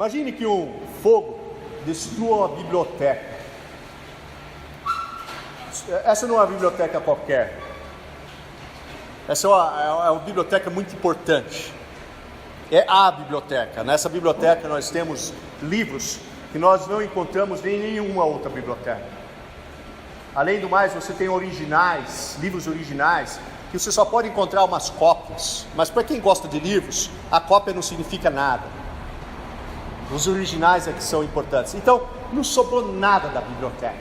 Imagine que um fogo destrua uma biblioteca. Essa não é uma biblioteca qualquer. Essa é uma biblioteca muito importante. É a biblioteca. Nessa biblioteca nós temos livros que nós não encontramos em nenhuma outra biblioteca. Além do mais, você tem originais, livros originais, que você só pode encontrar umas cópias. Mas para quem gosta de livros, a cópia não significa nada. Os originais é que são importantes. Então, não sobrou nada da biblioteca.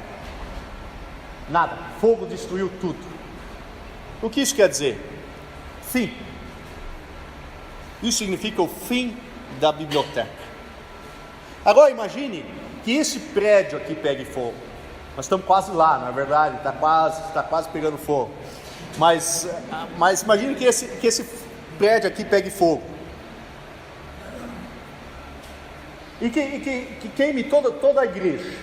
Nada. Fogo destruiu tudo. O que isso quer dizer? Fim. Isso significa o fim da biblioteca. Agora imagine que esse prédio aqui pegue fogo. Nós estamos quase lá, não é verdade? Está quase pegando fogo. Mas imagine que esse prédio aqui pegue fogo. E que queime toda a igreja.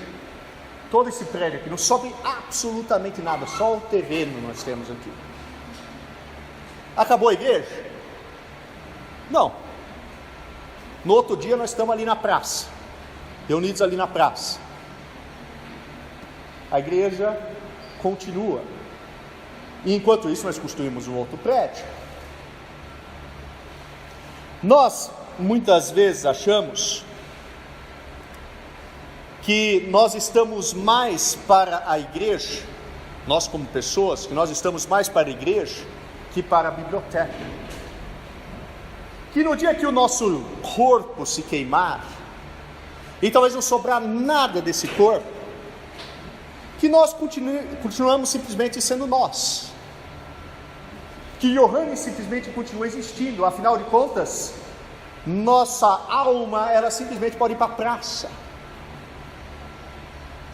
Todo esse prédio aqui. Não sobe absolutamente nada. Só o terreno nós temos aqui. Acabou a igreja? Não. No outro dia nós estamos ali na praça. Reunidos ali na praça. A igreja continua. E enquanto isso nós construímos um outro prédio. Nós muitas vezes achamos que nós estamos mais para a igreja, nós como pessoas, que nós estamos mais para a igreja que para a biblioteca. Que no dia que o nosso corpo se queimar, e talvez não sobrar nada desse corpo, que nós continuamos simplesmente sendo nós. Que Johannes simplesmente continua existindo. Afinal de contas, nossa alma, ela simplesmente pode ir para a praça.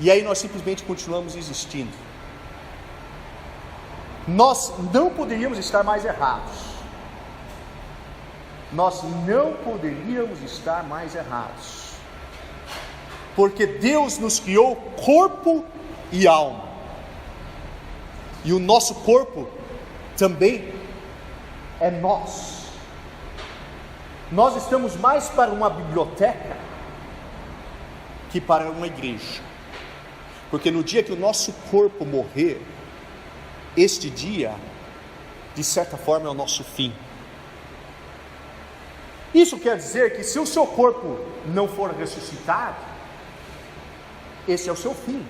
E aí nós simplesmente continuamos existindo. Nós não poderíamos estar mais errados. Nós não poderíamos estar mais errados. Porque Deus nos criou corpo e alma. E o nosso corpo também é nós. Nós estamos mais para uma biblioteca que para uma igreja. Porque no dia que o nosso corpo morrer, este dia, de certa forma, é o nosso fim. Isso quer dizer que se o seu corpo não for ressuscitado, esse é o seu fim.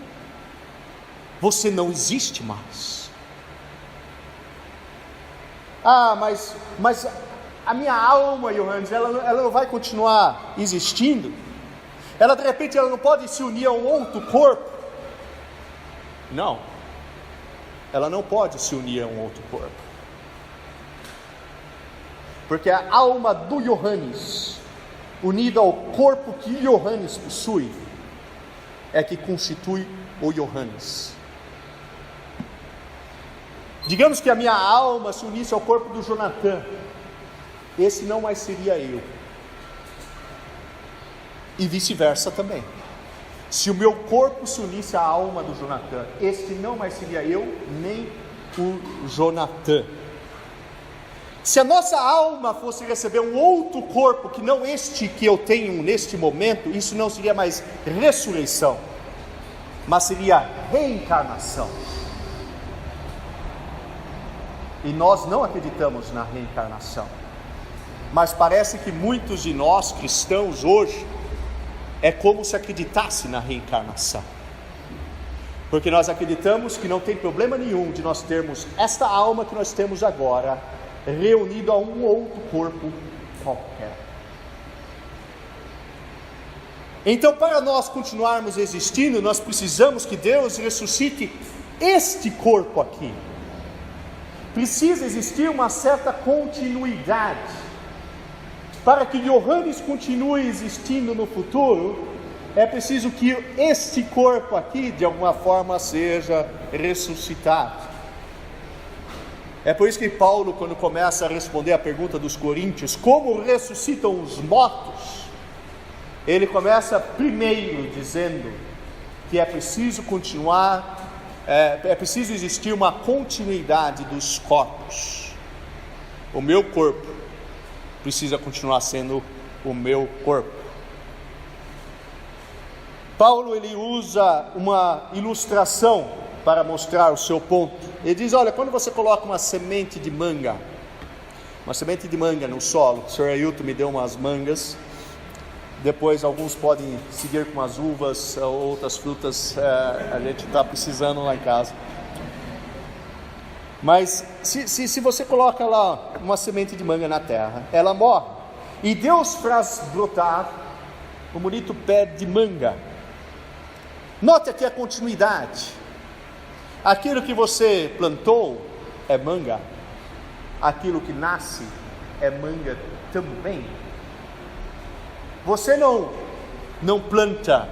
Você não existe mais. Ah, mas a minha alma, Johannes, ela não vai continuar existindo? Ela de repente ela não pode se unir a um outro corpo? Não. Ela não pode se unir a um outro corpo. Porque a alma do Johannes, unida ao corpo que Johannes possui, é que constitui o Johannes. Digamos que a minha alma se unisse ao corpo do Jonathan, esse não mais seria eu. E vice-versa também. Se o meu corpo se unisse à alma do Jonathan, este não mais seria eu, nem o Jonathan. Se a nossa alma fosse receber um outro corpo, que não este que eu tenho neste momento, isso não seria mais ressurreição, mas seria reencarnação. E nós não acreditamos na reencarnação. Mas parece que muitos de nós cristãos hoje, é como se acreditasse na reencarnação. Porque nós acreditamos que não tem problema nenhum de nós termos esta alma que nós temos agora, reunido a um outro corpo qualquer. Então, para nós continuarmos existindo, nós precisamos que Deus ressuscite este corpo aqui. Precisa existir uma certa continuidade. Para que Johannes continue existindo no futuro, é preciso que este corpo aqui, de alguma forma, seja ressuscitado. É por isso que Paulo, quando começa a responder a pergunta dos coríntios, como ressuscitam os mortos, ele começa primeiro dizendo que é preciso continuar, é preciso existir uma continuidade dos corpos. O meu corpo precisa continuar sendo o meu corpo. Paulo ele usa uma ilustração para mostrar o seu ponto. Ele diz: olha, quando você coloca uma semente de manga no solo, o senhor Ailton me deu umas mangas, depois alguns podem seguir com as uvas ou outras frutas, a gente está precisando lá em casa. Mas se você coloca lá uma semente de manga na terra, ela morre, e Deus faz brotar um bonito pé de manga. Note aqui a continuidade. Aquilo que você plantou é manga, aquilo que nasce é manga também. Você não planta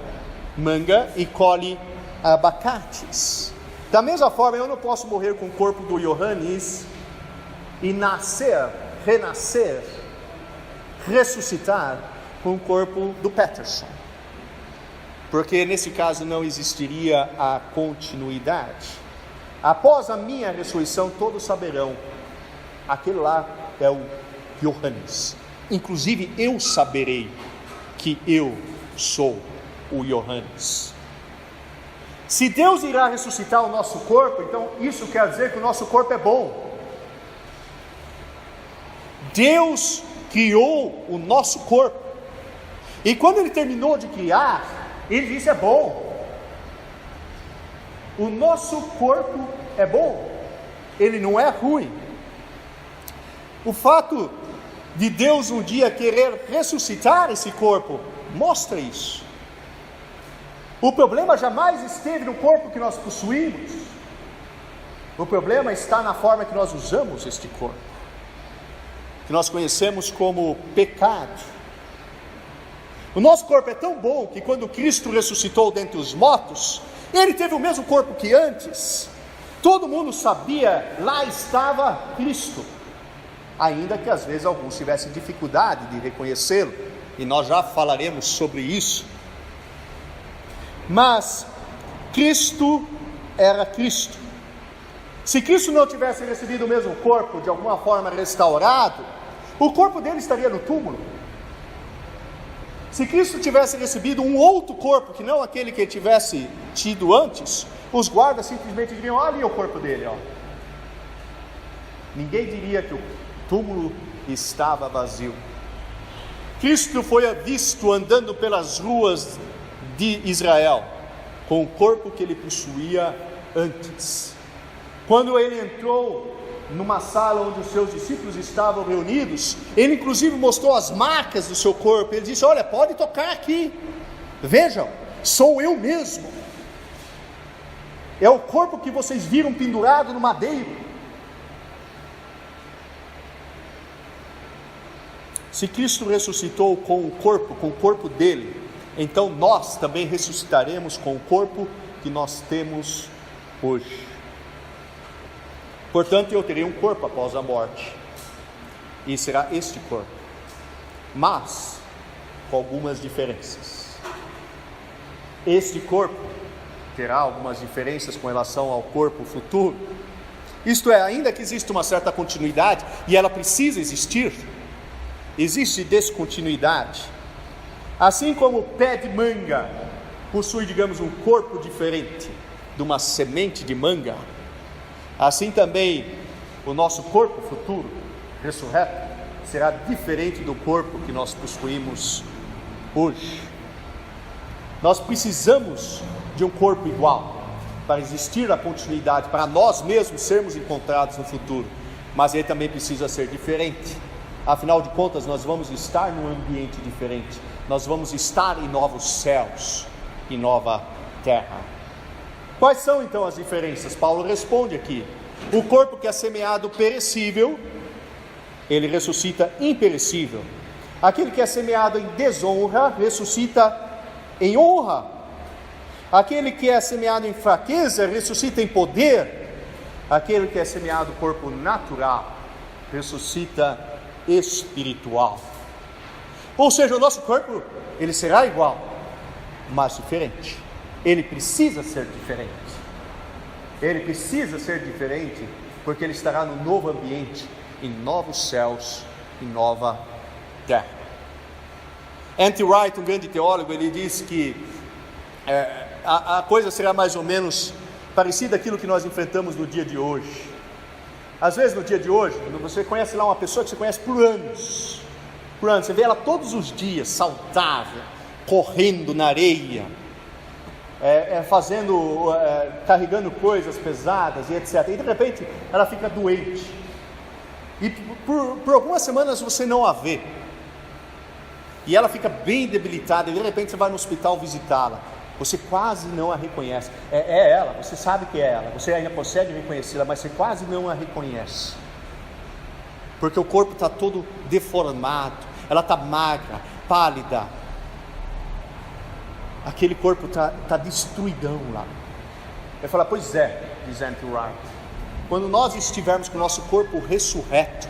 manga e colhe abacates. Da mesma forma, eu não posso morrer com o corpo do Johannes e renascer, ressuscitar com o corpo do Peterson, porque nesse caso não existiria a continuidade. Após a minha ressurreição, todos saberão, aquele lá é o Johannes. Inclusive eu saberei que eu sou o Johannes. Se Deus irá ressuscitar o nosso corpo, então isso quer dizer que o nosso corpo é bom. Deus criou o nosso corpo, e quando Ele terminou de criar, Ele disse: é bom. O nosso corpo é bom, ele não é ruim. O fato de Deus um dia querer ressuscitar esse corpo mostra isso. O problema jamais esteve no corpo que nós possuímos. O problema está na forma que nós usamos este corpo, que nós conhecemos como pecado. O nosso corpo é tão bom que quando Cristo ressuscitou dentre os mortos, Ele teve o mesmo corpo que antes. Todo mundo sabia, lá estava Cristo, ainda que às vezes alguns tivessem dificuldade de reconhecê-lo, e nós já falaremos sobre isso. Mas Cristo era Cristo. Se Cristo não tivesse recebido o mesmo corpo, de alguma forma restaurado, o corpo dele estaria no túmulo. Se Cristo tivesse recebido um outro corpo, que não aquele que ele tivesse tido antes, os guardas simplesmente diriam: olha ali o corpo dele, ó. Ninguém diria que o túmulo estava vazio. Cristo foi visto andando pelas ruas de Israel, com o corpo que ele possuía antes. Quando ele entrou numa sala onde os seus discípulos estavam reunidos, ele inclusive mostrou as marcas do seu corpo. Ele disse: olha, pode tocar aqui, vejam, sou eu mesmo. É o corpo que vocês viram pendurado no madeiro. Se Cristo ressuscitou com o corpo dele, então nós também ressuscitaremos com o corpo que nós temos hoje. Portanto, eu terei um corpo após a morte, e será este corpo, mas com algumas diferenças. Este corpo terá algumas diferenças com relação ao corpo futuro. Isto é, ainda que exista uma certa continuidade, e ela precisa existir, existe descontinuidade. Assim como o pé de manga possui, digamos, um corpo diferente de uma semente de manga, assim também o nosso corpo futuro, ressurreto, será diferente do corpo que nós possuímos hoje. Nós precisamos de um corpo igual para existir a continuidade, para nós mesmos sermos encontrados no futuro, mas ele também precisa ser diferente. Afinal de contas, nós vamos estar num ambiente diferente, nós vamos estar em novos céus e nova terra. Quais são então as diferenças? Paulo responde aqui: o corpo que é semeado perecível, ele ressuscita imperecível. Aquele que é semeado em desonra, ressuscita em honra. Aquele que é semeado em fraqueza, ressuscita em poder. Aquele que é semeado corpo natural, ressuscita espiritual. Ou seja, o nosso corpo, ele será igual, mas diferente. Ele precisa ser diferente. Ele precisa ser diferente, porque ele estará no novo ambiente, em novos céus, em nova terra. N.T. Wright, um grande teólogo, ele diz que a coisa será mais ou menos parecida àquilo que nós enfrentamos no dia de hoje. Às vezes no dia de hoje, você conhece lá uma pessoa que você conhece por anos, você vê ela todos os dias, saudável, correndo na areia, carregando coisas pesadas e etc. E de repente ela fica doente, e por algumas semanas você não a vê, e ela fica bem debilitada, e de repente você vai no hospital visitá-la, você quase não a reconhece. É ela, você sabe que é ela, você ainda consegue reconhecê-la, mas você quase não a reconhece, porque o corpo está todo deformado, ela está magra, pálida, aquele corpo está destruidão lá. Ele fala, pois é, diz Andrew Wright, quando nós estivermos com o nosso corpo ressurreto,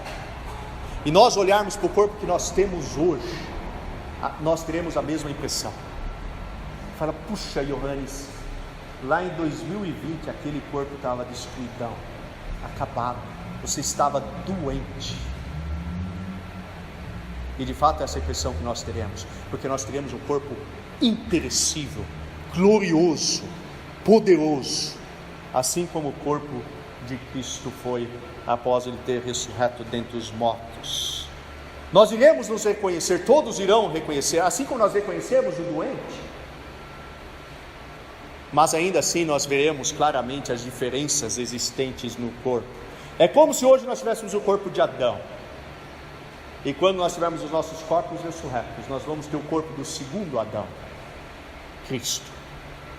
e nós olharmos para o corpo que nós temos hoje, nós teremos a mesma impressão. Fala, puxa, Johannes, lá em 2020 aquele corpo estava destruidão, acabado, você estava doente. E de fato essa é a impressão que nós teremos, porque nós teremos um corpo imperecível, glorioso, poderoso, assim como o corpo de Cristo foi após ele ter ressurreto dentre os mortos. Nós iremos nos reconhecer, todos irão reconhecer, assim como nós reconhecemos o doente, mas ainda assim nós veremos claramente as diferenças existentes no corpo. É como se hoje nós tivéssemos o corpo de Adão, e quando nós tivermos os nossos corpos ressurretos, nós vamos ter o corpo do segundo Adão, Cristo,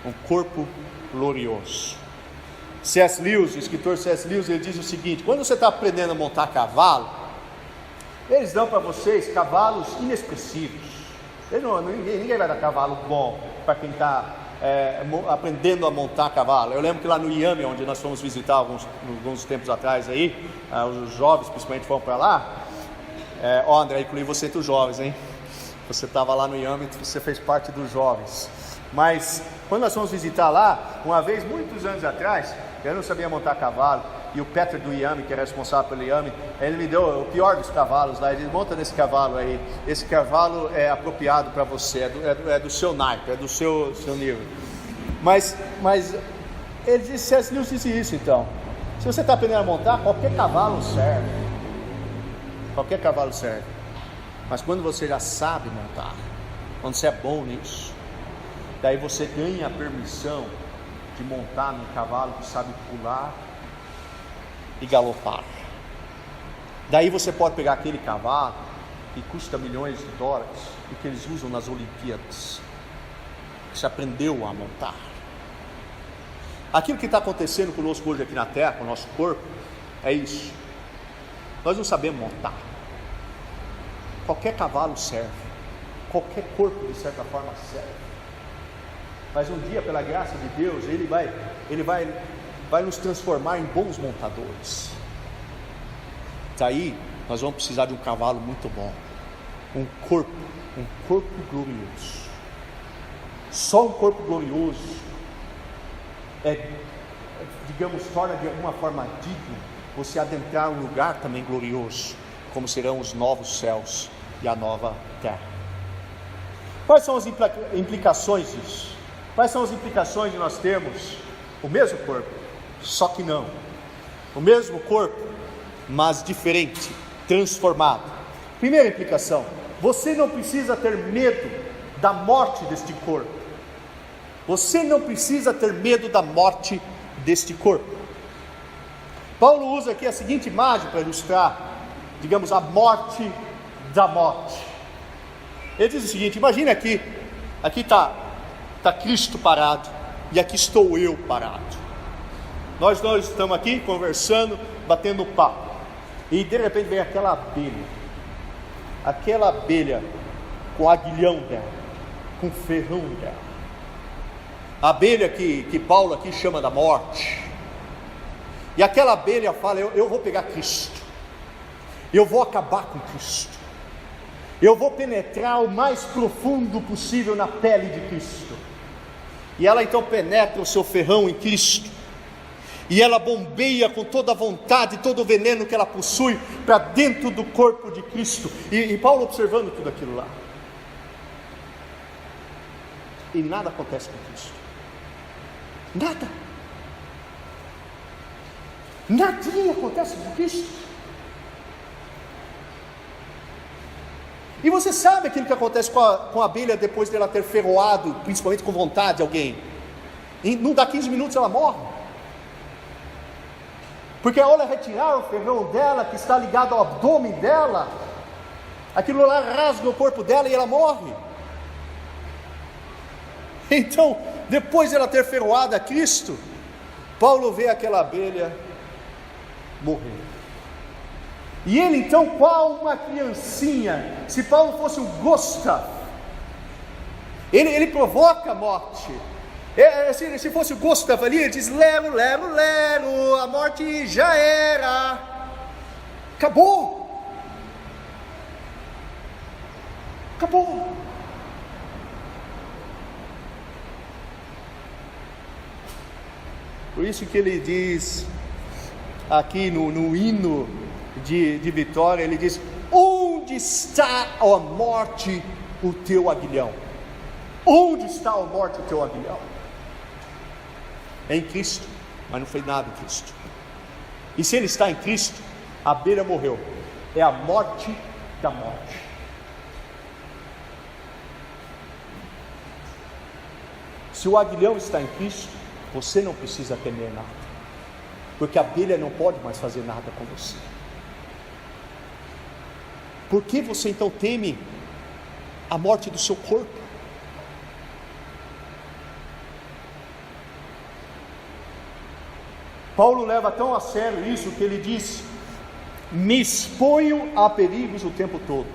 um corpo glorioso. C.S. Lewis, o escritor C.S. Lewis, ele diz o seguinte: quando você está aprendendo a montar cavalo, eles dão para vocês cavalos inexpressivos. Ninguém vai dar cavalo bom para quem está aprendendo a montar cavalo. Eu lembro que lá no IAME, onde nós fomos visitar alguns tempos atrás aí, os jovens principalmente foram para lá. André, incluí você entre os jovens, hein? Você estava lá no IAME, você fez parte dos jovens. Mas quando nós fomos visitar lá, uma vez, muitos anos atrás, eu não sabia montar cavalo, e o Peter do IAME, que era responsável pelo IAME, ele me deu o pior dos cavalos lá. Ele disse, monta nesse cavalo aí, esse cavalo é apropriado para você, é do seu naipe, é do seu nível. Mas ele disse, C.S. Lewis disse isso então, se você está aprendendo a montar, qualquer cavalo serve, mas quando você já sabe montar, quando você é bom nisso, daí você ganha a permissão de montar num cavalo que sabe pular e galopar. Daí você pode pegar aquele cavalo que custa milhões de dólares e que eles usam nas Olimpíadas, que você aprendeu a montar. Aquilo que está acontecendo conosco hoje aqui na Terra, com o nosso corpo, é isso. Nós não sabemos montar. Qualquer cavalo serve, qualquer corpo de certa forma serve, mas um dia, pela graça de Deus, ele vai nos transformar em bons montadores. Daí nós vamos precisar de um cavalo muito bom, um corpo glorioso. Só um corpo glorioso torna de alguma forma digno você adentrar um lugar também glorioso, como serão os novos céus e a nova terra. Quais são as implicações disso? Quais são as implicações de nós termos o mesmo corpo, só que não, o mesmo corpo, mas diferente, transformado? Primeira implicação: você não precisa ter medo da morte deste corpo. Você não precisa ter medo da morte deste corpo. Paulo usa aqui a seguinte imagem para ilustrar, digamos, a morte da morte. Ele diz o seguinte: imagine aqui está Cristo parado, e aqui estou eu parado. Nós dois estamos aqui conversando, batendo papo, e de repente vem aquela abelha com o aguilhão dela, com o ferrão dela, a abelha que Paulo aqui chama da morte. E aquela abelha fala: eu vou pegar Cristo, eu vou acabar com Cristo, eu vou penetrar o mais profundo possível na pele de Cristo. E ela então penetra o seu ferrão em Cristo, e ela bombeia com toda a vontade, todo o veneno que ela possui, para dentro do corpo de Cristo. E Paulo observando tudo aquilo lá. e nada acontece com Cristo. Nada. Nadinha acontece com Cristo. E você sabe aquilo que acontece com a abelha depois dela ter ferroado, principalmente com vontade, alguém. Não dá 15 minutos ela morre. Porque a hora retirar o ferrão dela, que está ligado ao abdômen dela, aquilo lá rasga o corpo dela e ela morre. Então, depois de ela ter ferroado a Cristo, Paulo vê aquela abelha morrer. E ele então, qual uma criancinha, se Paulo fosse um Gustav, ele provoca a morte. Se fosse o Gustav ali, ele diz: lero, lero, lero, a morte já era, acabou. Acabou. Por isso que ele diz aqui no hino de vitória, ele diz: onde está, ó morte, o teu aguilhão? Onde está, ó morte, o teu aguilhão? É em Cristo, mas não foi nada em Cristo. E se ele está em Cristo, a abelha morreu, é a morte da morte. Se o aguilhão está em Cristo, você não precisa temer nada, porque a abelha não pode mais fazer nada com você. Por que você então teme a morte do seu corpo? Paulo leva tão a sério isso que ele diz: me exponho a perigos o tempo todo.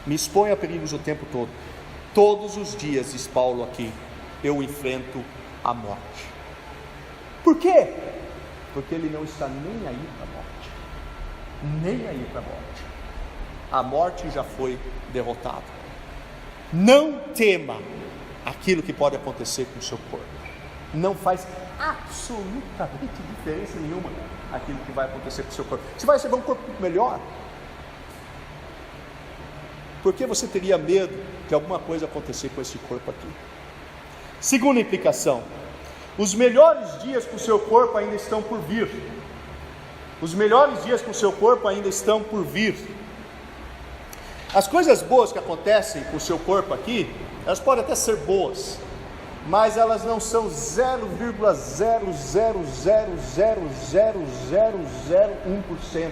Me exponho a perigos o tempo todo. Todos os dias, diz Paulo aqui, eu enfrento a morte. Por quê? Porque ele não está nem aí para a morte. Nem aí para a morte. A morte já foi derrotada. Não tema aquilo que pode acontecer com o seu corpo. Não faz absolutamente diferença nenhuma aquilo que vai acontecer com o seu corpo. Você vai receber um corpo melhor. Por que você teria medo de alguma coisa acontecer com esse corpo aqui? Segunda implicação: os melhores dias para o seu corpo ainda estão por vir. Os melhores dias para o seu corpo ainda estão por vir. As coisas boas que acontecem com o seu corpo aqui, elas podem até ser boas, mas elas não são 0,000000001%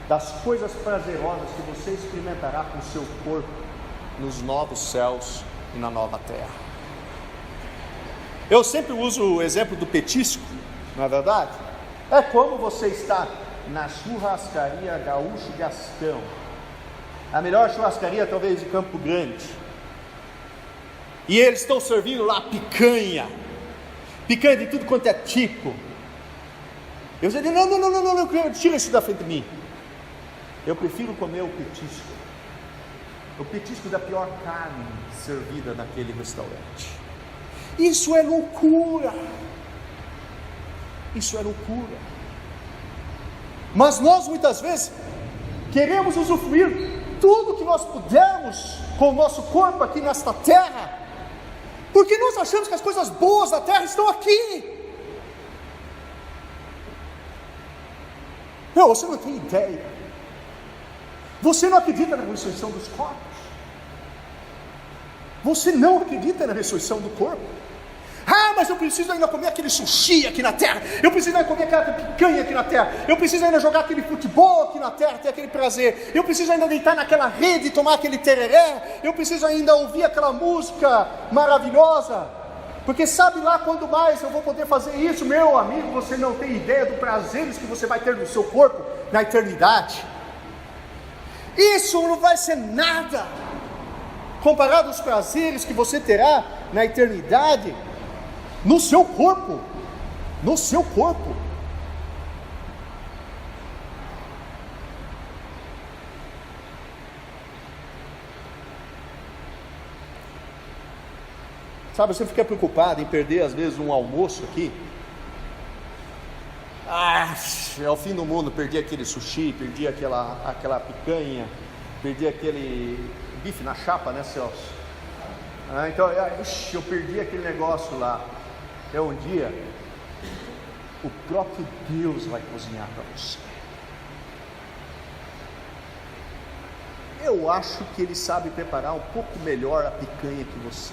das coisas prazerosas que você experimentará com o seu corpo nos novos céus e na nova terra. Eu sempre uso o exemplo do petisco, não é verdade? É como você está na churrascaria Gaúcho Gastão, a melhor churrascaria talvez de Campo Grande, e eles estão servindo lá picanha de tudo quanto é tipo. Eu disse: não, tira isso da frente de mim. Eu prefiro comer o petisco da pior carne servida naquele restaurante. Isso é loucura. Isso é loucura. Mas nós muitas vezes queremos usufruir tudo que nós pudermos com o nosso corpo aqui nesta terra, porque nós achamos que as coisas boas da terra estão aqui. Não, você não tem ideia. Você não acredita na ressurreição dos corpos. Você não acredita na ressurreição do corpo. Ah, mas eu preciso ainda comer aquele sushi aqui na terra. Eu preciso ainda comer aquela picanha aqui na terra. Eu preciso ainda jogar aquele futebol aqui na terra, ter aquele prazer. Eu preciso ainda deitar naquela rede e tomar aquele tereré. Eu preciso ainda ouvir aquela música maravilhosa. Porque sabe lá quando mais eu vou poder fazer isso? Meu amigo, você não tem ideia do prazeres que você vai ter no seu corpo na eternidade. Isso não vai ser nada comparado aos prazeres que você terá na eternidade no seu corpo. No seu corpo. Sabe, você fica preocupado em perder às vezes um almoço aqui. É o fim do mundo, perdi aquele sushi, perdi aquela picanha, perdi aquele bife na chapa, né, Celso? Então, eu perdi aquele negócio lá. Um dia, o próprio Deus vai cozinhar para você. Eu acho que Ele sabe preparar um pouco melhor a picanha que você.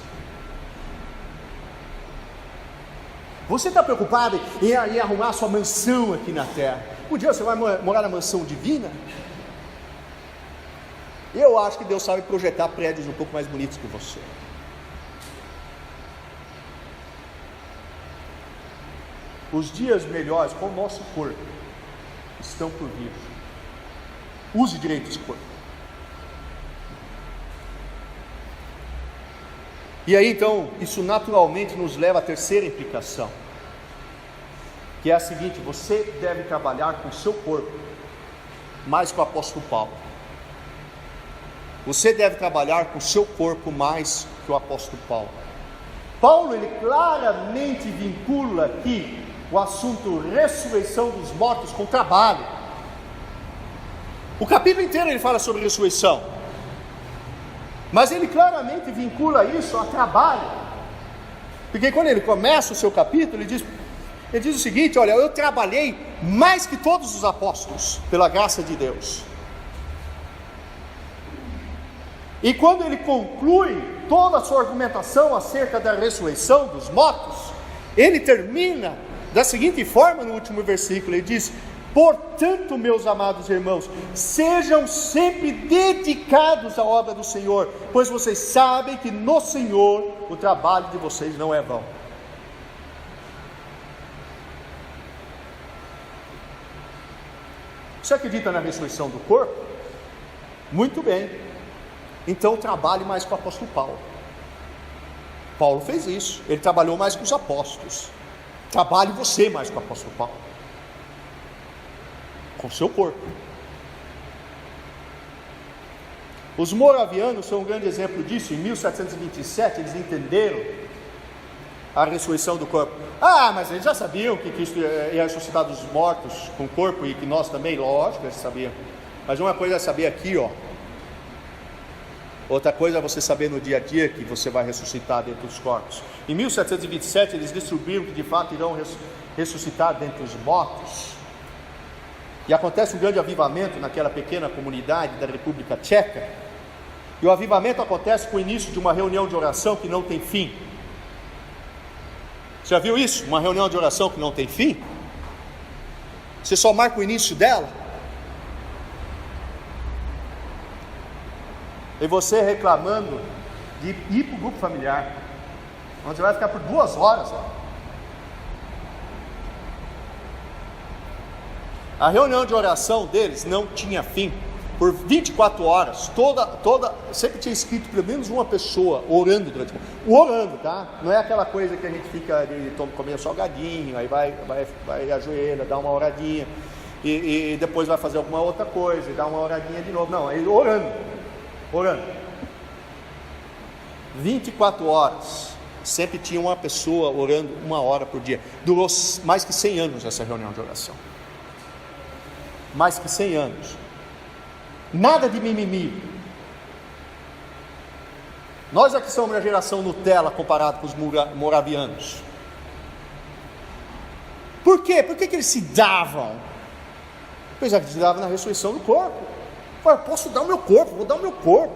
Você está preocupado em arrumar a sua mansão aqui na terra? Um dia você vai morar na mansão divina? Eu acho que Deus sabe projetar prédios um pouco mais bonitos que você. Os dias melhores com o nosso corpo estão por vir. Use direito esse corpo. E aí então, isso naturalmente nos leva à terceira implicação, que é a seguinte: você deve trabalhar com o seu corpo mais que o apóstolo Paulo. Você deve trabalhar com o seu corpo mais que o apóstolo Paulo. Paulo, ele claramente vincula aqui o assunto ressurreição dos mortos com trabalho. O capítulo inteiro ele fala sobre ressurreição, mas ele claramente vincula isso a trabalho, porque quando ele começa o seu capítulo, ele diz o seguinte: olha, eu trabalhei mais que todos os apóstolos, pela graça de Deus. E quando ele conclui toda a sua argumentação acerca da ressurreição dos mortos, ele termina da seguinte forma no último versículo, ele diz: portanto, meus amados irmãos, sejam sempre dedicados à obra do Senhor, pois vocês sabem que no Senhor o trabalho de vocês não é vão. Você acredita na ressurreição do corpo? Muito bem, então trabalhe mais com o apóstolo Paulo. Paulo fez isso, ele trabalhou mais com os apóstolos. Trabalhe você mais com o apóstolo Paulo, com o seu corpo. Os moravianos são um grande exemplo disso. Em 1727 eles entenderam a ressurreição do corpo. Mas eles já sabiam que Cristo ia ressuscitar dos mortos com o corpo, e que nós também, lógico, eles sabiam. Mas uma coisa é saber aqui, outra coisa é você saber no dia a dia que você vai ressuscitar dentro dos corpos. Em 1727 eles descobriram que de fato irão ressuscitar dentre os mortos. E acontece um grande avivamento naquela pequena comunidade da República Tcheca. E o avivamento acontece com o início de uma reunião de oração que não tem fim. Você já viu isso? Uma reunião de oração que não tem fim? Você só marca o início dela. E você reclamando de ir para o grupo familiar, onde você vai ficar por 2 horas. A reunião de oração deles não tinha fim. Por 24 horas, sempre tinha escrito pelo menos uma pessoa orando durante orando, tá? Não é aquela coisa que a gente fica comendo salgadinho, aí vai ajoelha, dá uma oradinha, e depois vai fazer alguma outra coisa, e dá uma oradinha de novo. Não, ele orando. 24 horas, sempre tinha uma pessoa orando 1 hora por dia. Durou mais que 100 anos essa reunião de oração. Mais que 100 anos. Nada de mimimi. Nós aqui somos a geração Nutella comparado com os moravianos. Por quê? Por que eles se davam? Pois é, que se davam na ressurreição do corpo. Eu posso dar o meu corpo, vou dar o meu corpo.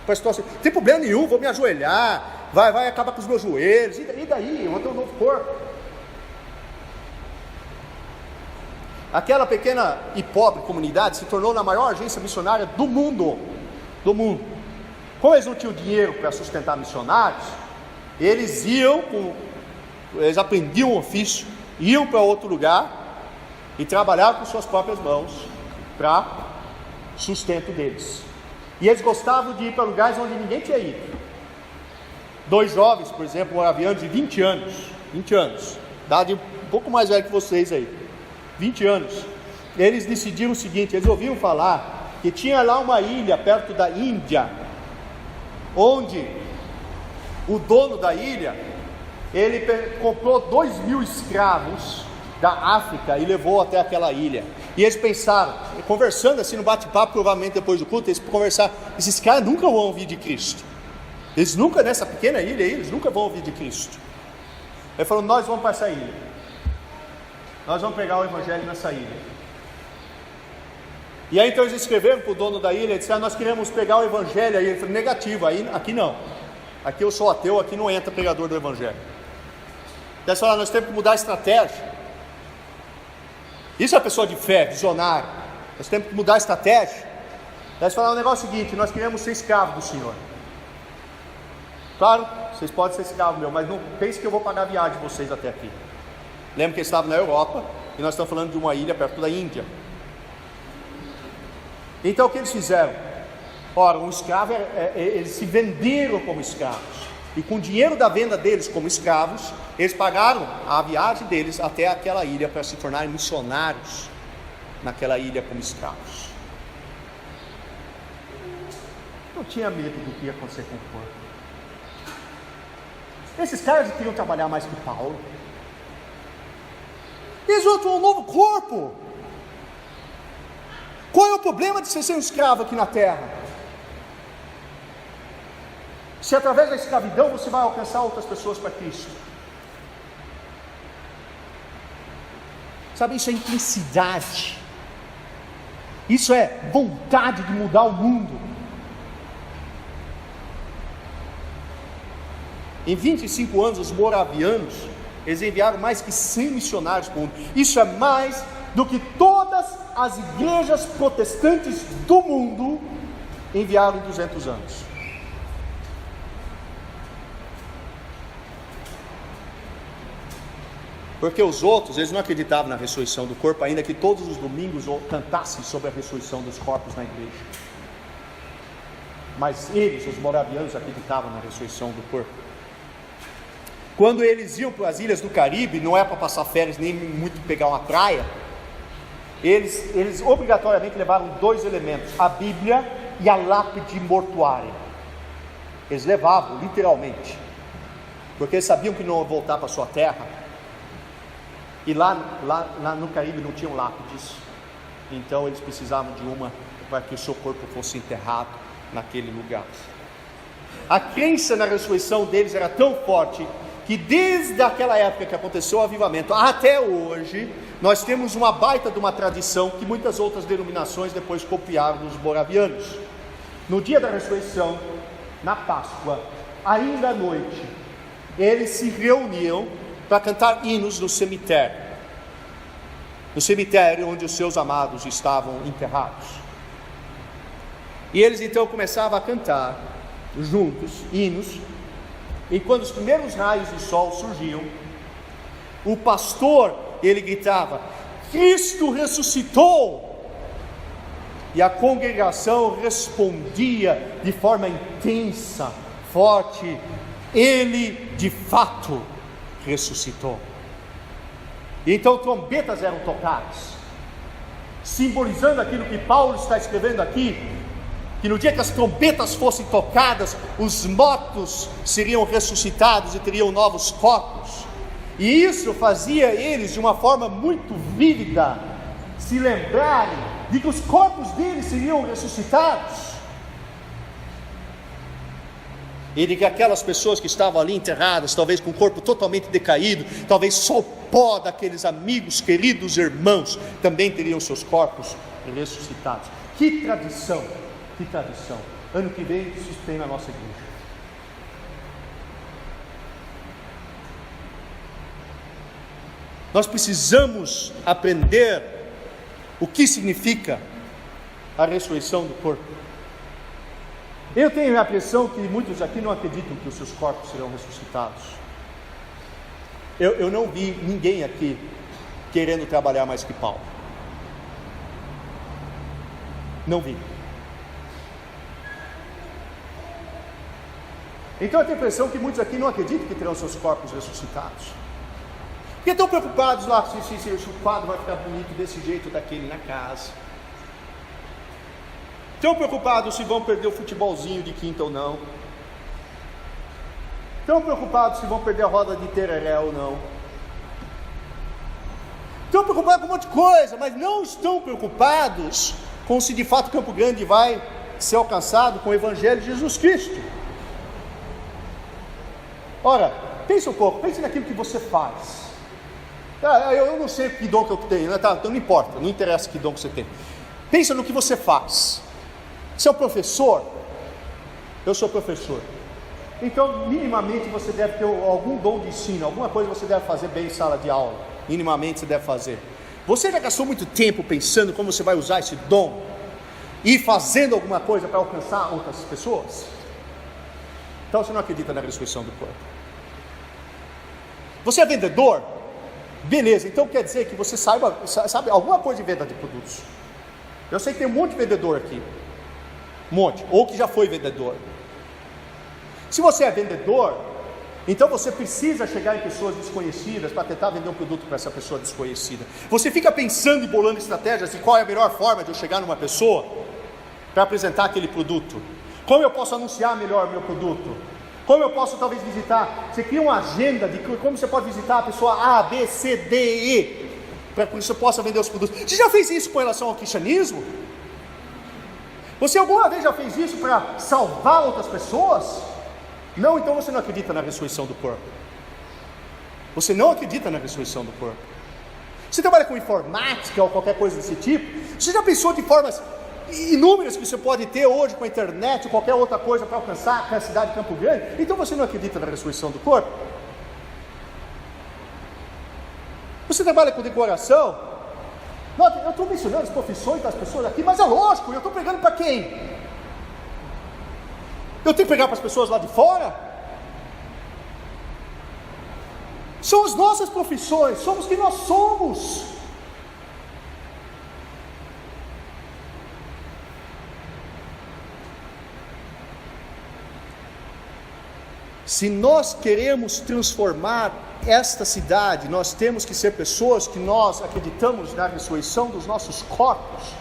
Pastor, assim, não tem problema nenhum, vou me ajoelhar, vai acabar com os meus joelhos, e daí? Eu vou ter um novo corpo. Aquela pequena e pobre comunidade se tornou na maior agência missionária do mundo. Como eles não tinham dinheiro para sustentar missionários, eles aprendiam o ofício, iam para outro lugar e trabalhavam com suas próprias mãos para sustento deles. E eles gostavam de ir para lugares onde ninguém tinha ido. 2 jovens, por exemplo, moravianos de 20 anos, idade um pouco mais velha que vocês aí, 20 anos, eles decidiram o seguinte: eles ouviram falar que tinha lá uma ilha perto da Índia, onde o dono da ilha, ele comprou 2.000 escravos da África e levou até aquela ilha. E eles pensaram, conversando assim no bate-papo, provavelmente depois do culto, eles conversaram: esses caras nunca vão ouvir de Cristo. Eles nunca, nessa pequena ilha aí, eles nunca vão ouvir de Cristo. Ele falou: nós vamos para essa ilha, nós vamos pregar o evangelho nessa ilha. E aí então eles escreveram para o dono da ilha e disseram: nós queremos pregar o evangelho aí. Ele falou: negativo, aí, aqui não, aqui eu sou ateu, aqui não entra pregador do evangelho. Então eles falaram: nós temos que mudar a estratégia. Isso é uma pessoa de fé, visionário. Nós temos que mudar a estratégia. Eles falaram: o negócio é o seguinte, nós queremos ser escravos do Senhor. Claro, vocês podem ser escravos meu, mas não pense que eu vou pagar a viagem de vocês até aqui. Lembra que eles estavam na Europa e nós estamos falando de uma ilha perto da Índia. Então o que eles fizeram? Ora, um escravo, eles se venderam como escravos. E com o dinheiro da venda deles como escravos, eles pagaram a viagem deles até aquela ilha para se tornarem missionários naquela ilha como escravos. Não tinha medo do que ia acontecer com o corpo. Esses caras queriam trabalhar mais que Paulo. Eles vão ter um novo corpo. Qual é o problema de você ser um escravo aqui na terra? Se através da escravidão você vai alcançar outras pessoas para Cristo. Sabe, isso é intensidade. Isso é vontade de mudar o mundo. Em 25 anos, os moravianos, eles enviaram mais que 100 missionários para o mundo. Isso é mais do que todas as igrejas protestantes do mundo enviaram em 200 anos. Porque os outros, eles não acreditavam na ressurreição do corpo, ainda que todos os domingos cantassem sobre a ressurreição dos corpos na igreja. Mas eles, os moravianos, acreditavam na ressurreição do corpo. Quando eles iam para as ilhas do Caribe, não é para passar férias, nem muito pegar uma praia, eles obrigatoriamente levaram 2 elementos: a Bíblia e a lápide mortuária. Eles levavam, literalmente, porque eles sabiam que não iam voltar para a sua terra. E lá no Caribe não tinham lápides, então eles precisavam de uma para que o seu corpo fosse enterrado naquele lugar. A crença na ressurreição deles era tão forte que desde aquela época que aconteceu o avivamento até hoje, nós temos uma baita de uma tradição que muitas outras denominações depois copiaram dos moravianos. No dia da ressurreição, na Páscoa, ainda à noite, eles se reuniam para cantar hinos no cemitério onde os seus amados estavam enterrados. E eles então começavam a cantar juntos hinos. E quando os primeiros raios de sol surgiam, o pastor, ele gritava: Cristo ressuscitou! E a congregação respondia de forma intensa, forte: Ele de fato ressuscitou. E então trombetas eram tocadas, simbolizando aquilo que Paulo está escrevendo aqui, que no dia que as trombetas fossem tocadas, os mortos seriam ressuscitados e teriam novos corpos. E isso fazia eles, de uma forma muito vívida, se lembrarem de que os corpos deles seriam ressuscitados, e de que aquelas pessoas que estavam ali enterradas, talvez com o corpo totalmente decaído, talvez só o pó daqueles amigos, queridos irmãos, também teriam seus corpos ressuscitados. Que tradição! Que tradição! Ano que vem isso tem na nossa igreja. Nós precisamos aprender o que significa a ressurreição do corpo. Eu tenho a impressão que muitos aqui não acreditam que os seus corpos serão ressuscitados. Eu não vi ninguém aqui querendo trabalhar mais que Paulo. Não vi. Então eu tenho a impressão que muitos aqui não acreditam que terão seus corpos ressuscitados. Porque estão preocupados lá se o quadro vai ficar bonito desse jeito daquele na casa. Estão preocupados se vão perder o futebolzinho de quinta ou não. Estão preocupados se vão perder a roda de tereré ou não. Estão preocupados com um monte de coisa, mas não estão preocupados com se de fato Campo Grande vai ser alcançado com o Evangelho de Jesus Cristo. Ora, pense um pouco, pense naquilo que você faz. Eu não sei que dom que eu tenho, né? Então não importa, não interessa que dom que você tem. Pensa no que você faz. Você é um professor? Eu sou professor. Então, minimamente você deve ter algum dom de ensino, alguma coisa você deve fazer bem em sala de aula. Minimamente você deve fazer. Você já gastou muito tempo pensando como você vai usar esse dom e fazendo alguma coisa para alcançar outras pessoas? Então você não acredita na ressurreição do corpo. Você é vendedor? Beleza, então quer dizer que você sabe alguma coisa de venda de produtos. Eu sei que tem um monte de vendedor aqui. Um monte, ou que já foi vendedor. Se você é vendedor, então você precisa chegar em pessoas desconhecidas para tentar vender um produto para essa pessoa desconhecida. Você fica pensando e bolando estratégias de qual é a melhor forma de eu chegar numa pessoa para apresentar aquele produto. Como eu posso anunciar melhor o meu produto? Como eu posso talvez visitar? Você cria uma agenda de como você pode visitar a pessoa A, B, C, D, E, para que você possa vender os produtos. Você já fez isso com relação ao cristianismo? Você alguma vez já fez isso para salvar outras pessoas? Não, então você não acredita na ressurreição do corpo. Você não acredita na ressurreição do corpo. Você trabalha com informática ou qualquer coisa desse tipo? Você já pensou de formas inúmeras que você pode ter hoje com a internet ou qualquer outra coisa para alcançar a cidade de Campo Grande? Então você não acredita na ressurreição do corpo? Você trabalha com decoração? Não, eu estou mencionando as profissões das pessoas aqui, mas é lógico, eu estou pregando para quem? Eu tenho que pregar para as pessoas lá de fora? São as nossas profissões, somos quem nós somos. Se nós queremos transformar esta cidade, nós temos que ser pessoas que nós acreditamos na ressurreição dos nossos corpos.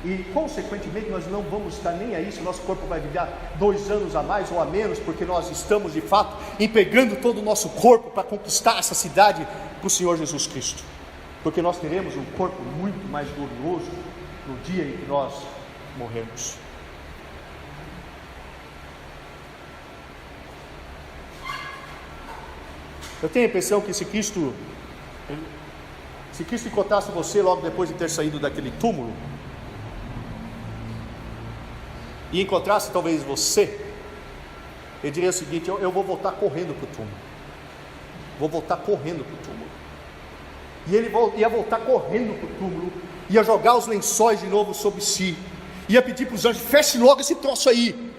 E consequentemente nós não vamos estar nem aí se o nosso corpo vai viver 2 anos a mais ou a menos, porque nós estamos de fato empregando todo o nosso corpo para conquistar essa cidade para o Senhor Jesus Cristo, porque nós teremos um corpo muito mais glorioso no dia em que nós morrermos. Eu tenho a impressão que se Cristo encontrasse você logo depois de ter saído daquele túmulo, e encontrasse talvez você, ele diria o seguinte: eu vou voltar correndo para o túmulo, vou voltar correndo para o túmulo, e ele ia voltar correndo para o túmulo, ia jogar os lençóis de novo sobre si, ia pedir para os anjos: feche logo esse troço aí,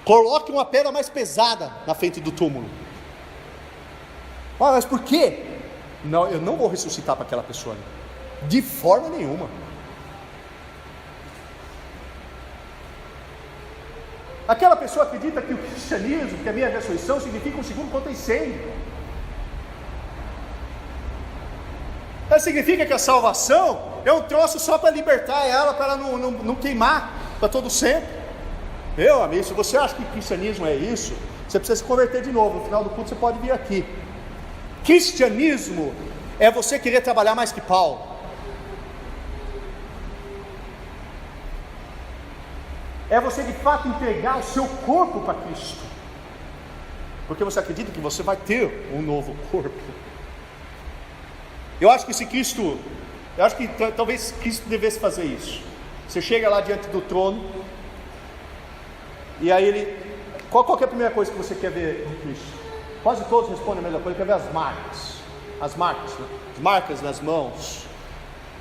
coloque uma pedra mais pesada na frente do túmulo. Mas por quê? Não, eu não vou ressuscitar para aquela pessoa, de forma nenhuma. Aquela pessoa acredita que o cristianismo, que a minha ressurreição significa um segundo contra incêndio. Ela significa que a salvação é um troço só para libertar ela, para ela não queimar para todo sempre. Meu amigo, se você acha que cristianismo é isso, você precisa se converter de novo. No final do culto você pode vir aqui. Cristianismo é você querer trabalhar mais que Paulo. É você de fato entregar o seu corpo para Cristo, porque você acredita que você vai ter um novo corpo. Eu acho que talvez Cristo devesse fazer isso. Você chega lá diante do trono, e aí qual é a primeira coisa que você quer ver de Cristo? Quase todos respondem a mesma coisa: quer ver as marcas nas mãos,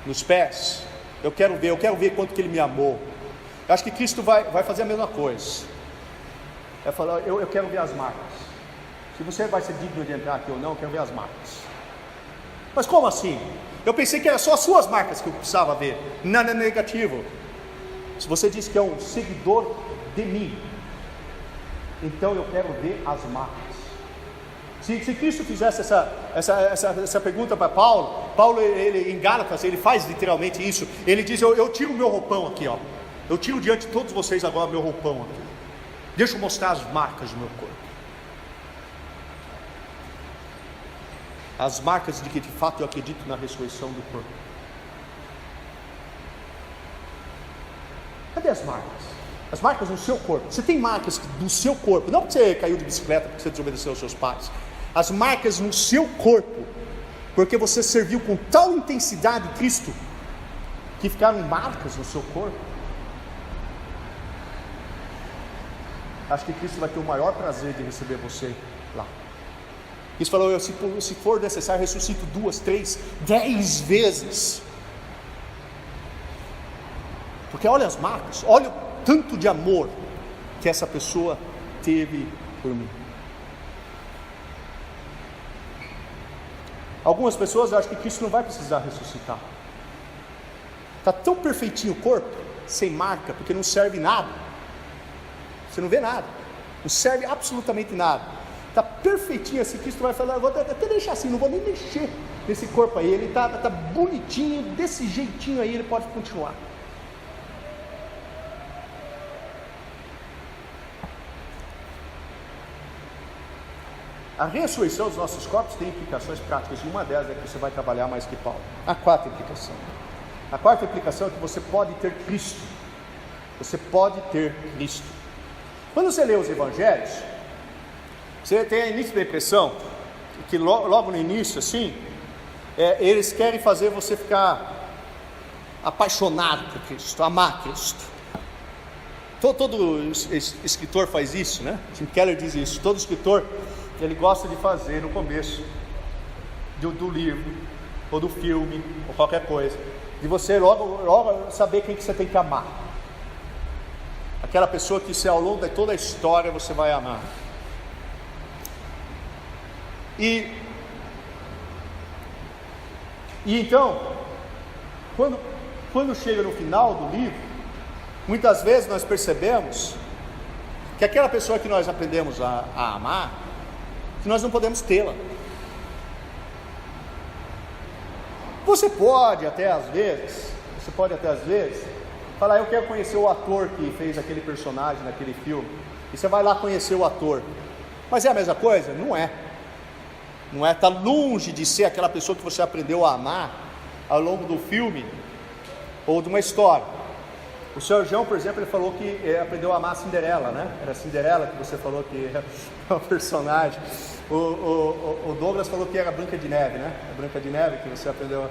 nos pés. Eu quero ver quanto que Ele me amou. Eu acho que Cristo vai fazer a mesma coisa. Vai falar: eu quero ver as marcas. Se você vai ser digno de entrar aqui ou não, eu quero ver as marcas. Mas como assim? Eu pensei que era só as suas marcas que eu precisava ver. Não é negativo. Se você diz que é um seguidor de mim, então eu quero ver as marcas. Se Cristo fizesse essa pergunta para Paulo, ele, em Gálatas, ele faz literalmente isso. Ele diz: eu tiro o meu roupão aqui, ó. Eu tiro diante de todos vocês agora meu roupão aqui. Deixa eu mostrar as marcas do meu corpo. As marcas de que de fato eu acredito na ressurreição do corpo. Cadê as marcas? As marcas no seu corpo. Você tem marcas do seu corpo, não porque você caiu de bicicleta, porque você desobedeceu aos seus pais. As marcas no seu corpo, porque você serviu com tal intensidade Cristo, que ficaram marcas no seu corpo. Acho que Cristo vai ter o maior prazer de receber você lá. Cristo falou: se for necessário, ressuscito 2, 3, 10 vezes. Porque olha as marcas, olha o tanto de amor que essa pessoa teve por mim. Algumas pessoas acham que Cristo não vai precisar ressuscitar. Está tão perfeitinho o corpo, sem marca, porque não serve nada. Você não vê nada, não serve absolutamente nada. Está perfeitinho assim. Cristo vai falar: vou até deixar assim, não vou nem mexer nesse corpo aí. Ele está bonitinho, desse jeitinho aí, ele pode continuar. A ressurreição dos nossos corpos tem implicações práticas, e uma delas é que você vai trabalhar mais que Paulo. A quarta implicação é que você pode ter Cristo. Você pode ter Cristo. Quando você lê os evangelhos, você tem a início da impressão que logo no início, assim, eles querem fazer você ficar apaixonado por Cristo, amar Cristo. Todo escritor faz isso, né? Tim Keller diz isso. Todo escritor, ele gosta de fazer no começo do livro, ou do filme, ou qualquer coisa, de você logo saber quem que você tem que amar. Aquela pessoa que você, ao longo de toda a história, você vai amar. E então, quando chega no final do livro, muitas vezes nós percebemos que aquela pessoa que nós aprendemos a amar, que nós não podemos tê-la. Você pode até às vezes falar: eu quero conhecer o ator que fez aquele personagem naquele filme, e você vai lá conhecer o ator, mas é a mesma coisa? Não é, está longe de ser aquela pessoa que você aprendeu a amar ao longo do filme, ou de uma história. O Sr. João, por exemplo, ele falou que aprendeu a amar a Cinderela, né? Era a Cinderela que você falou que é o personagem. O Douglas falou que era a Branca de Neve, né? A Branca de Neve que você aprendeu.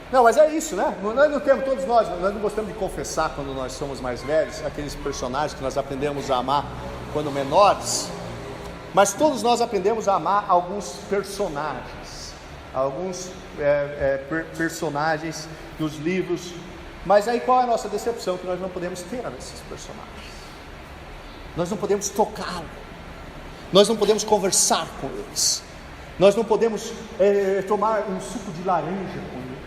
Não, mas é isso, né? Nós não temos, todos nós não gostamos de confessar quando nós somos mais velhos, aqueles personagens que nós aprendemos a amar quando menores. Mas todos nós aprendemos a amar alguns personagens, personagens dos livros. Mas aí qual é a nossa decepção? Que nós não podemos ter esses personagens, nós não podemos tocá-los, nós não podemos conversar com eles, nós não podemos tomar um suco de laranja com eles,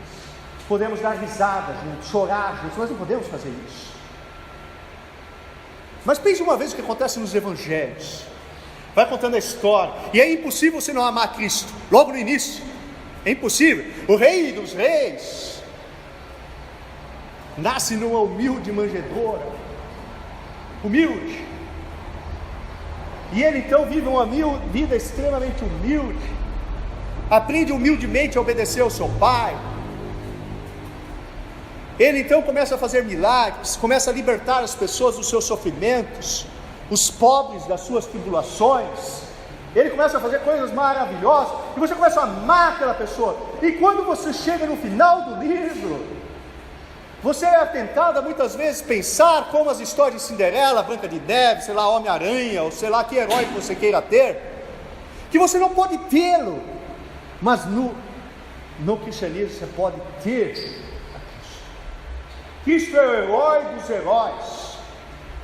podemos dar risada juntos, chorar juntos, nós não podemos fazer isso. Mas pense uma vez o que acontece nos evangelhos, vai contando a história, e é impossível você não amar Cristo, logo no início, é impossível. O Rei dos Reis nasce numa humilde manjedoura, humilde, e ele então vive uma vida extremamente humilde, aprende humildemente a obedecer ao seu pai. Ele então começa a fazer milagres, começa a libertar as pessoas dos seus sofrimentos, os pobres das suas tribulações. Ele começa a fazer coisas maravilhosas, e você começa a amar aquela pessoa. E quando você chega no final do livro, você é tentado a muitas vezes pensar como as histórias de Cinderela, Branca de Neve, sei lá, Homem-Aranha, ou sei lá que herói que você queira ter, que você não pode tê-lo, mas no cristianismo você pode ter a Cristo. Cristo é o herói dos heróis.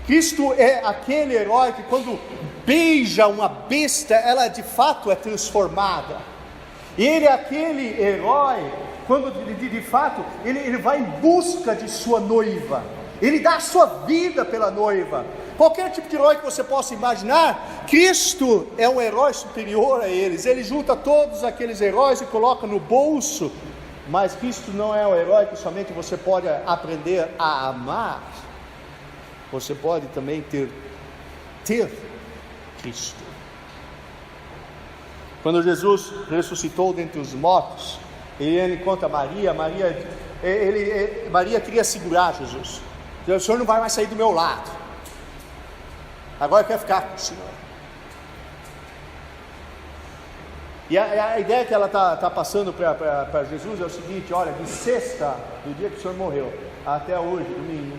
Cristo é aquele herói que quando beija uma besta, ela de fato é transformada. Ele é aquele herói quando de fato ele vai em busca de sua noiva, ele dá a sua vida pela noiva. Qualquer tipo de herói que você possa imaginar, Cristo é um herói superior a eles. Ele junta todos aqueles heróis e coloca no bolso. Mas Cristo não é o herói que somente você pode aprender a amar, você pode também ter Cristo. Quando Jesus ressuscitou dentre os mortos, ele encontra Maria queria segurar Jesus. O Senhor não vai mais sair do meu lado. agora eu quero ficar com o Senhor. E a ideia que ela está passando para Jesus é o seguinte: olha, de sexta, do dia que o Senhor morreu, até hoje, domingo,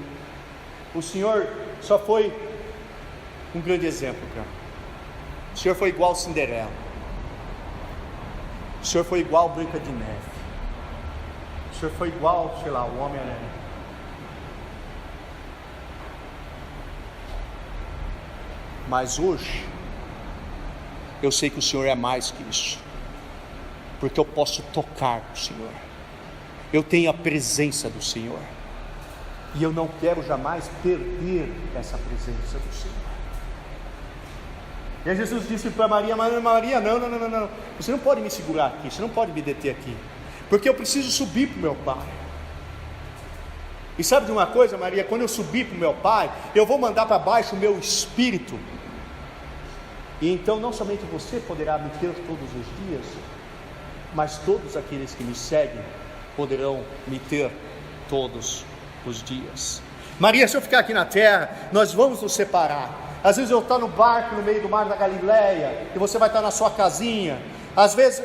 o Senhor só foi um grande exemplo para mim. O Senhor foi igual Cinderela, o Senhor foi igual Branca de Neve, o Senhor foi igual, sei lá, o Homem-Aranha. Mas hoje eu sei que o Senhor é mais que isso, porque eu posso tocar o Senhor, eu tenho a presença do Senhor, e eu não quero jamais perder essa presença do Senhor. E aí Jesus disse para Maria: Maria, não, você não pode me segurar aqui, você não pode me deter aqui, porque eu preciso subir para o meu Pai. E sabe de uma coisa, Maria? Quando eu subir para o meu Pai, eu vou mandar para baixo o meu Espírito, e então não somente você poderá me ter todos os dias, mas todos aqueles que me seguem poderão me ter todos os dias. Maria, se eu ficar aqui na terra, nós vamos nos separar. Às vezes eu estou no barco no meio do mar da Galileia, e você vai estar na sua casinha. Às vezes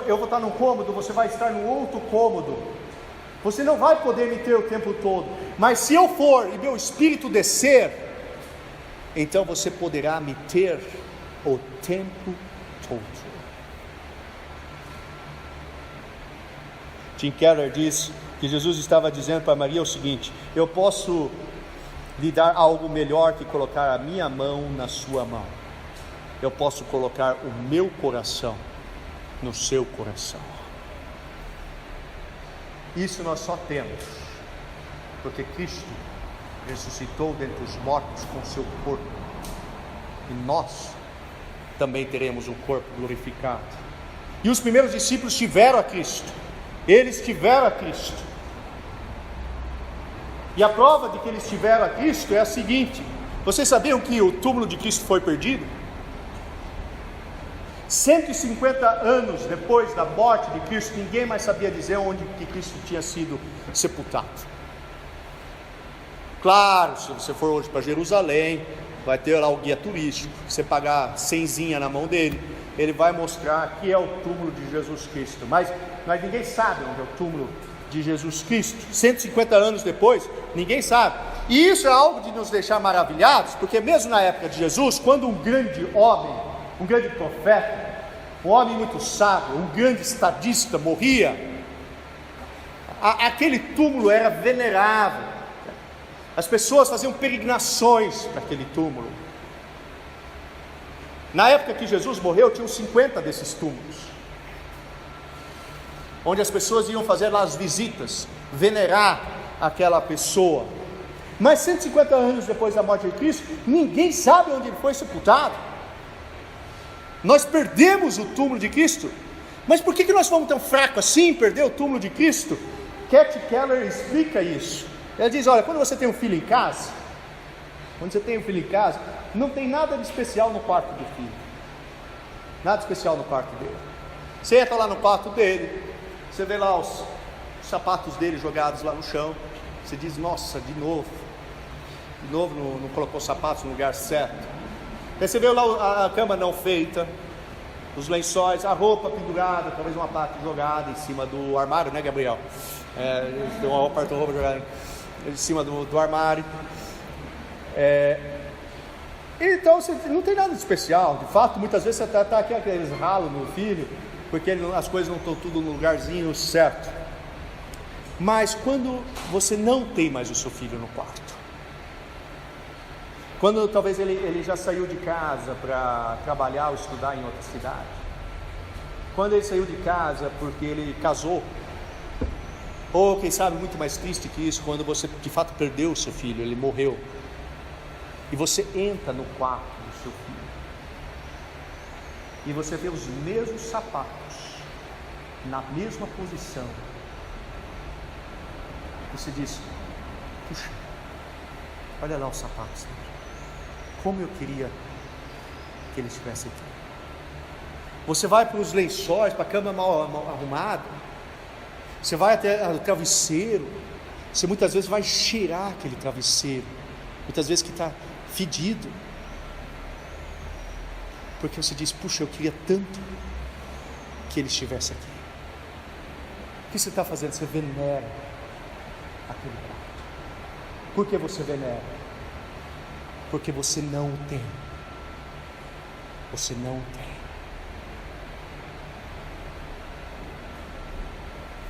eu vou estar num cômodo, você vai estar no outro cômodo. Você não vai poder me ter o tempo todo, mas se eu for e meu Espírito descer, então você poderá me ter o tempo todo. Tim Keller diz que Jesus estava dizendo para Maria o seguinte: eu posso lhe dar algo melhor que colocar a minha mão na sua mão. Eu posso colocar o meu coração no seu coração. Isso nós só temos porque Cristo ressuscitou dentre os mortos com seu corpo, e nós também teremos um corpo glorificado. E os primeiros discípulos tiveram a Cristo, eles tiveram a Cristo, e a prova de que eles tiveram a Cristo é a seguinte: vocês sabiam que o túmulo de Cristo foi perdido? 150 anos depois da morte de Cristo, ninguém mais sabia dizer onde que Cristo tinha sido sepultado. Claro, se você for hoje para Jerusalém, vai ter lá o guia turístico. Você pagar 100zinha na mão dele, ele vai mostrar que é o túmulo de Jesus Cristo. Mas ninguém sabe onde é o túmulo de Jesus Cristo. 150 anos depois, ninguém sabe. E isso é algo de nos deixar maravilhados, porque mesmo na época de Jesus, quando um grande homem, um grande profeta, um homem muito sábio, um grande estadista morria, aquele túmulo era venerável. As pessoas faziam peregrinações para aquele túmulo. Na época que Jesus morreu, tinham 50 desses túmulos, onde as pessoas iam fazer lá as visitas, venerar aquela pessoa. Mas 150 anos depois da morte de Cristo, ninguém sabe onde ele foi sepultado. Nós perdemos o túmulo de Cristo. Mas por que nós fomos tão fracos assim, perder o túmulo de Cristo? Tim Keller explica isso. Ele diz: olha, quando você tem um filho em casa, não tem nada de especial no quarto do filho. Nada especial no quarto dele. Você entra lá no quarto dele, você vê lá os sapatos dele jogados lá no chão. Você diz: nossa, de novo não colocou os sapatos no lugar certo. Aí você vê lá a cama não feita, os lençóis, a roupa pendurada, talvez uma parte jogada em cima do armário, né, Gabriel? Tem uma parte da roupa jogada em cima do armário. Então você não tem nada de especial. De fato, muitas vezes você está aqui aqueles ralos no filho, porque as coisas não estão tudo no lugarzinho certo. Mas quando você não tem mais o seu filho no quarto, quando talvez ele já saiu de casa para trabalhar ou estudar em outra cidade, quando ele saiu de casa porque ele casou, ou quem sabe muito mais triste que isso, quando você de fato perdeu o seu filho, ele morreu, e você entra no quarto do seu filho, e você vê os mesmos sapatos, na mesma posição, você diz: puxa, olha lá os sapatos dele, como eu queria que ele estivesse aqui. Você vai para os lençóis, para a cama mal arrumada, você vai até o travesseiro, você muitas vezes vai cheirar aquele travesseiro, muitas vezes que está fedido, Porque você diz: puxa, eu queria tanto que ele estivesse aqui. O que você está fazendo? Você venera aquele prato. Por que você venera? Porque você não o tem. Você não o tem.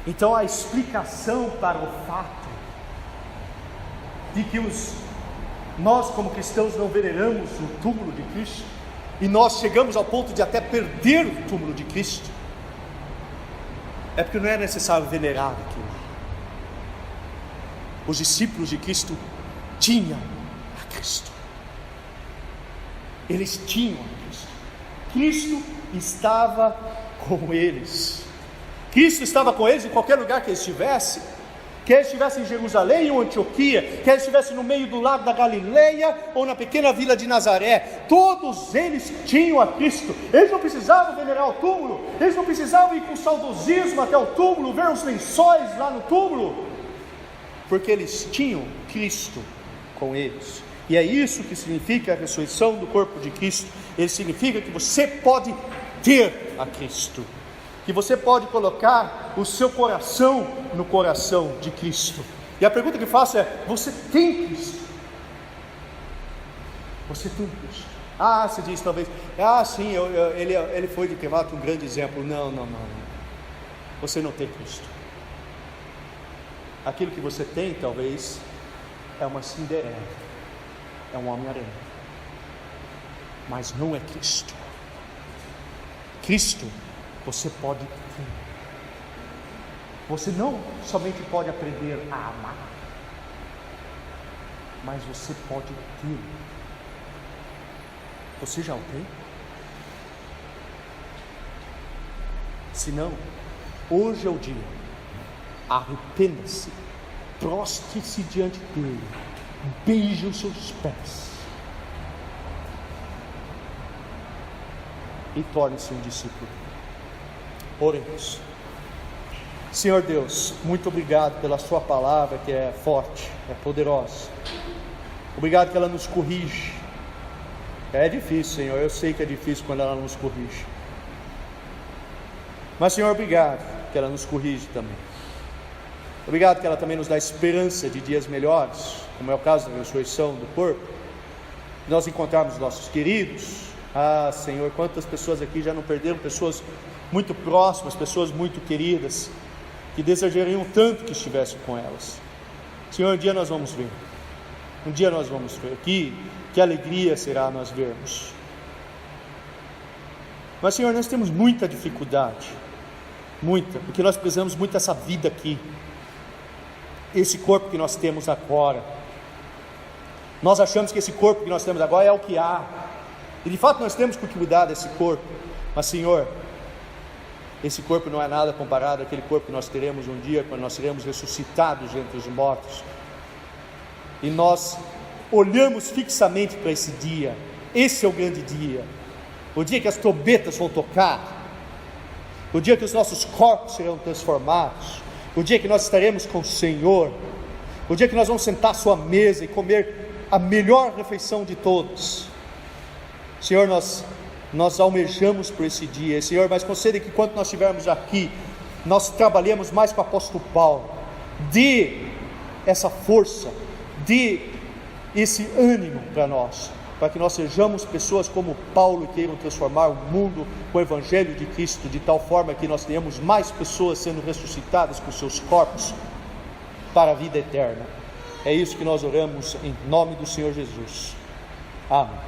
Então a explicação para o fato de que nós como cristãos não veneramos o túmulo de Cristo, e nós chegamos ao ponto de até perder o túmulo de Cristo, é porque não é necessário venerar aquilo. Os discípulos de Cristo tinham a Cristo. Eles tinham a Cristo. Cristo estava com eles. Cristo estava com eles em qualquer lugar que eles estivessem. Quer estivesse em Jerusalém ou Antioquia, quer estivesse no meio do lago da Galileia ou na pequena vila de Nazaré, todos eles tinham a Cristo. Eles não precisavam venerar o túmulo, eles não precisavam ir com saudosismo até o túmulo, ver os lençóis lá no túmulo, porque eles tinham Cristo com eles. E é isso que significa a ressurreição do corpo de Cristo. Ele significa que você pode ter a Cristo, que você pode colocar o seu coração no coração de Cristo. E a pergunta que faço é: você tem Cristo? Você tem Cristo? Você diz talvez: sim, ele foi de fato um grande exemplo. Não. Você não tem Cristo. Aquilo que você tem talvez é uma Cinderela, é um Homem-Aranha, mas não é Cristo. Cristo você pode ter. Você não somente pode aprender a amar, mas você pode ter. Você já o tem? Se não, hoje é o dia. Arrependa-se, prostre-se diante dele, beije os seus pés e torne-se um discípulo. Oremos. Senhor Deus, muito obrigado pela sua palavra, que é forte, é poderosa. Obrigado que ela nos corrige. É difícil, Senhor, eu sei que é difícil quando ela nos corrige, mas Senhor, obrigado que ela nos corrige também. Obrigado que ela também nos dá esperança de dias melhores, como é o caso da ressurreição do corpo, nós encontrarmos nossos queridos. Senhor, quantas pessoas aqui já não perderam pessoas muito próximas, pessoas muito queridas, que desejariam tanto que estivesse com elas. Senhor, um dia nós vamos ver. Um dia nós vamos ver. Que alegria será nós vermos. Mas Senhor, nós temos muita dificuldade, muita, porque nós precisamos muito dessa vida aqui, esse corpo que nós temos agora. Nós achamos que esse corpo que nós temos agora é o que há, e de fato nós temos que cuidar desse corpo. Mas Senhor, esse corpo não é nada comparado àquele corpo que nós teremos um dia, quando nós seremos ressuscitados entre os mortos. E nós olhamos fixamente para esse dia. Esse é o grande dia, o dia que as trombetas vão tocar, o dia que os nossos corpos serão transformados, o dia que nós estaremos com o Senhor, o dia que nós vamos sentar à sua mesa e comer a melhor refeição de todos. Senhor, nós almejamos por esse dia, Senhor, mas concede que enquanto nós estivermos aqui, nós trabalhemos mais com o apóstolo Paulo. Dê essa força, dê esse ânimo para nós, para que nós sejamos pessoas como Paulo e queiram transformar o mundo com o Evangelho de Cristo, de tal forma que nós tenhamos mais pessoas sendo ressuscitadas com seus corpos para a vida eterna. É isso que nós oramos em nome do Senhor Jesus. Amém.